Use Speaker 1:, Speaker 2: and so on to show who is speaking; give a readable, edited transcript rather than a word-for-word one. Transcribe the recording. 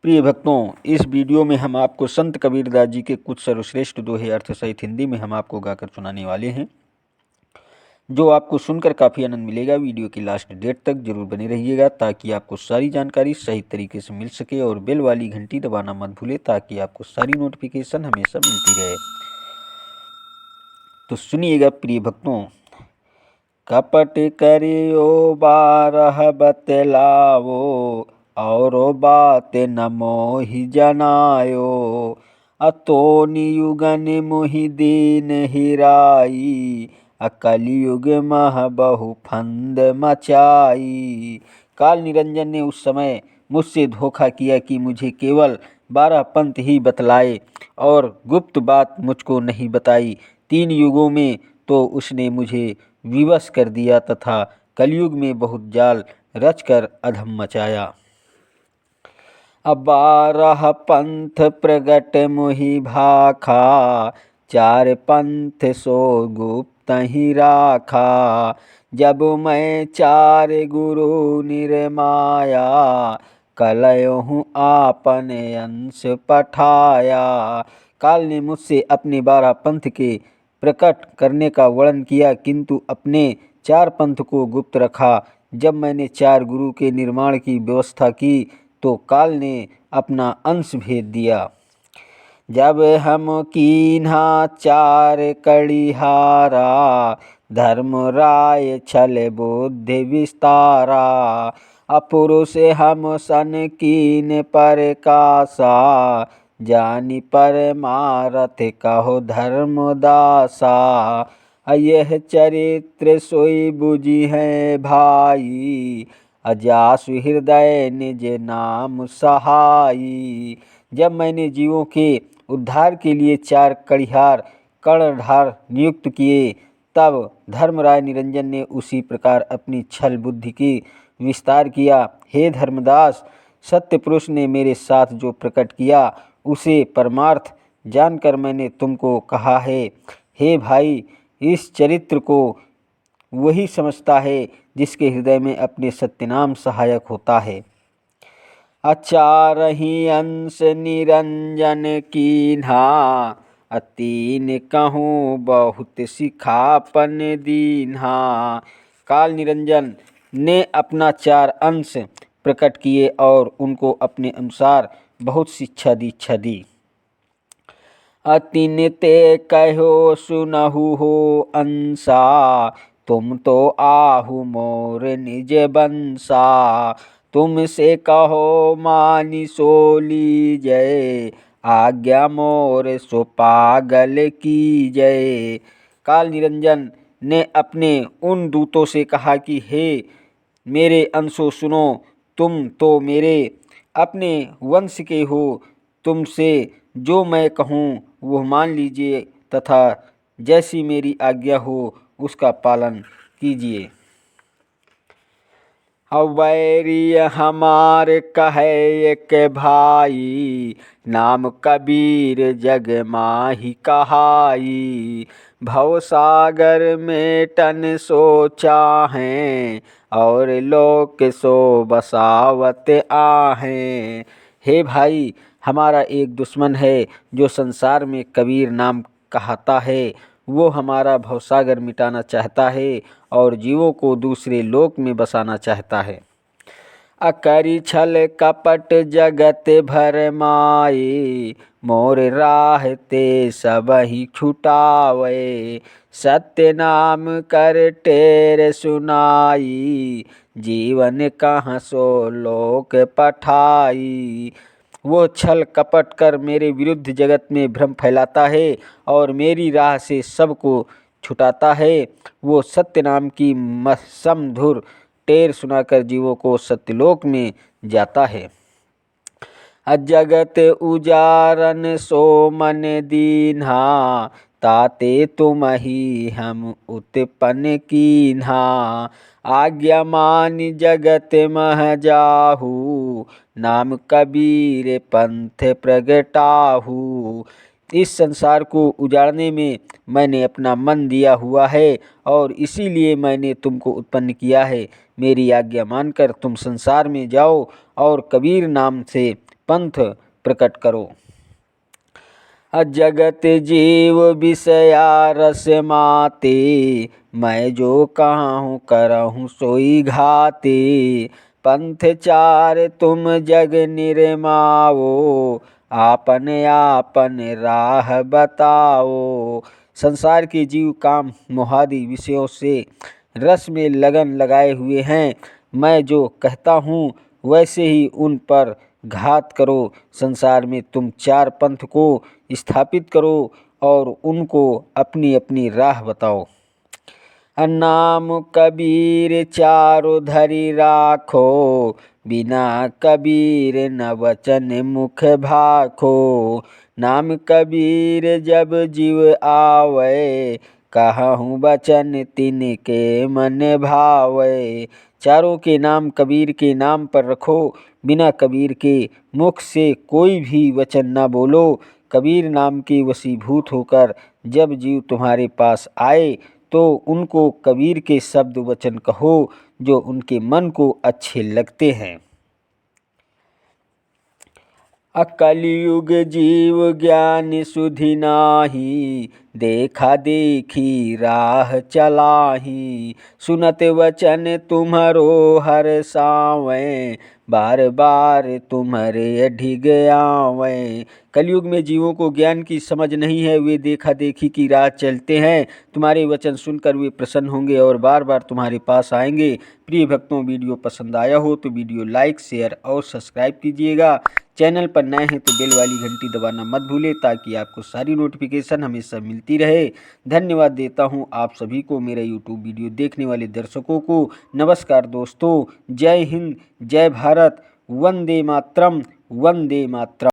Speaker 1: प्रिय भक्तों, इस वीडियो में हम आपको संत कबीरदास जी के कुछ सर्वश्रेष्ठ दोहे अर्थ सहित हिंदी में हम आपको गाकर सुनाने वाले हैं, जो आपको सुनकर काफ़ी आनंद मिलेगा। वीडियो की लास्ट डेट तक जरूर बने रहिएगा ताकि आपको सारी जानकारी सही तरीके से मिल सके, और बेल वाली घंटी दबाना मत भूले ताकि आपको सारी नोटिफिकेशन हमेशा मिलती रहे। तो सुनिएगा प्रिय भक्तों। कपट करियो बारह बतलावो, और बात न मोहि जनायो। अतोनि युगन मोहि दीन हिराई, कलयुग मह बहु फंद मचाई। काल निरंजन ने उस समय मुझसे धोखा किया कि मुझे केवल 12 पंथ ही बतलाए और गुप्त बात मुझको नहीं बताई। 3 युगों में तो उसने मुझे विवश कर दिया तथा कलयुग में बहुत जाल रचकर अधम मचाया। अब 12 पंथ प्रगट मोहि भाखा, 4 पंथ सो गुप्त ही राखा। जब मैं 4 गुरु निर्माया, कलयुहु आपन अंश पठाया। काल ने मुझसे अपने 12 पंथ के प्रकट करने का वर्णन किया, किंतु अपने 4 पंथ को गुप्त रखा। जब मैंने 4 गुरु के निर्माण की व्यवस्था की तो काल ने अपना अंश भेद दिया। जब हम कीन्हा 4 कड़िहारा, धर्म राय छल बुद्धि विस्तारा। अपुरुष हम सन कीन परकासा, जानि परमारथ कहो धर्मदासा। यह चरित्र सोई बुझी है भाई, अजासु हृदय निज नाम सहाई। जब मैंने जीवों के उद्धार के लिए 4 कड़िहार कर्णधार नियुक्त किए, तब धर्मराय निरंजन ने उसी प्रकार अपनी छल बुद्धि की विस्तार किया। हे धर्मदास, सत्य पुरुष ने मेरे साथ जो प्रकट किया उसे परमार्थ जानकर मैंने तुमको कहा है। हे भाई, इस चरित्र को वही समझता है जिसके हृदय में अपने सत्यनाम सहायक होता है। 4 अंश निरंजन कीन्हा, 3 कहूँ बहुत सिखापन दीन्हा। काल निरंजन ने अपना 4 अंश प्रकट किए और उनको अपने अनुसार बहुत शिक्षा दीक्षा दी। अतिन ते कहो सुनहु हो अंसा, तुम तो आहु मोर निज बंसा। तुमसे कहो मानि सो लीजय, आज्ञा मोर सो पागल कीजय। काल निरंजन ने अपने उन दूतों से कहा कि हे मेरे अंशों सुनो, तुम तो मेरे अपने वंश के हो। तुमसे जो मैं कहूँ वह मान लीजिए तथा जैसी मेरी आज्ञा हो उसका पालन कीजिए। वैरी हमार कहे एक भाई, नाम कबीर जग माही कहाई। भवसागर में टन सो चाहें, और लोक सो बसावत आहें। हे भाई, हमारा एक दुश्मन है जो संसार में कबीर नाम कहता है। वो हमारा भवसागर मिटाना चाहता है और जीवों को दूसरे लोक में बसाना चाहता है। अकरी छल कपट जगत भर माए, मोर राह ते सबहि छुटावे। सत्य नाम कर टेर सुनाई, जीवन कहाँ सो लोक पठाई। वो छल कपट कर मेरे विरुद्ध जगत में भ्रम फैलाता है और मेरी राह से सबको छुटाता है। वो सत्य नाम की समधुर टेर सुनाकर जीवों को सत्यलोक में जाता है। जगत उजारन सो मन दीन्हा, ताते तुम ही हम उत्पन्न कीन्हा। आज्ञा मानि जगत मह जाहू, नाम कबीर पंथ प्रगटाहू। इस संसार को उजाड़ने में मैंने अपना मन दिया हुआ है और इसीलिए मैंने तुमको उत्पन्न किया है। मेरी आज्ञा मानकर तुम संसार में जाओ और कबीर नाम से पंथ प्रकट करो। जगत जीव विषया रस माते, मैं जो कहूँ करहूँ सोई घाते। पंथ चार तुम जग निर्माओ, आपन आपन राह बताओ। संसार के जीव काम मोहादि विषयों से रस में लगन लगाए हुए हैं। मैं जो कहता हूँ वैसे ही उन पर घात करो। संसार में तुम चार पंथ को स्थापित करो और उनको अपनी अपनी राह बताओ। नाम कबीर चारो धरि राखो, बिना कबीर न वचन मुख भाखो। नाम कबीर जब जीव आवे, कहूँ वचन तिनके मन भावे। चारों के नाम कबीर के नाम पर रखो, बिना कबीर के मुख से कोई भी वचन न बोलो। कबीर नाम के वशीभूत होकर जब जीव तुम्हारे पास आए तो उनको कबीर के शब्द वचन कहो जो उनके मन को अच्छे लगते हैं। कलियुग जीव ज्ञान सुधि नाही, देखा देखी राह चलाही। सुनत वचन तुम्हारो हर सावें, बार बार तुम्हारे ढिग आवें। कलयुग में जीवों को ज्ञान की समझ नहीं है, वे देखा देखी की राह चलते हैं। तुम्हारे वचन सुनकर वे प्रसन्न होंगे और बार बार तुम्हारे पास आएंगे। प्रिय भक्तों, वीडियो पसंद आया हो तो वीडियो लाइक, शेयर और सब्सक्राइब कीजिएगा। चैनल पर नए हैं तो बेल वाली घंटी दबाना मत भूलें ताकि आपको सारी नोटिफिकेशन हमेशा मिलती रहे। धन्यवाद देता हूं आप सभी को, मेरा यूट्यूब वीडियो देखने वाले दर्शकों को। नमस्कार दोस्तों, जय हिंद, जय भारत, वंदे मातरम, वंदे मातरम।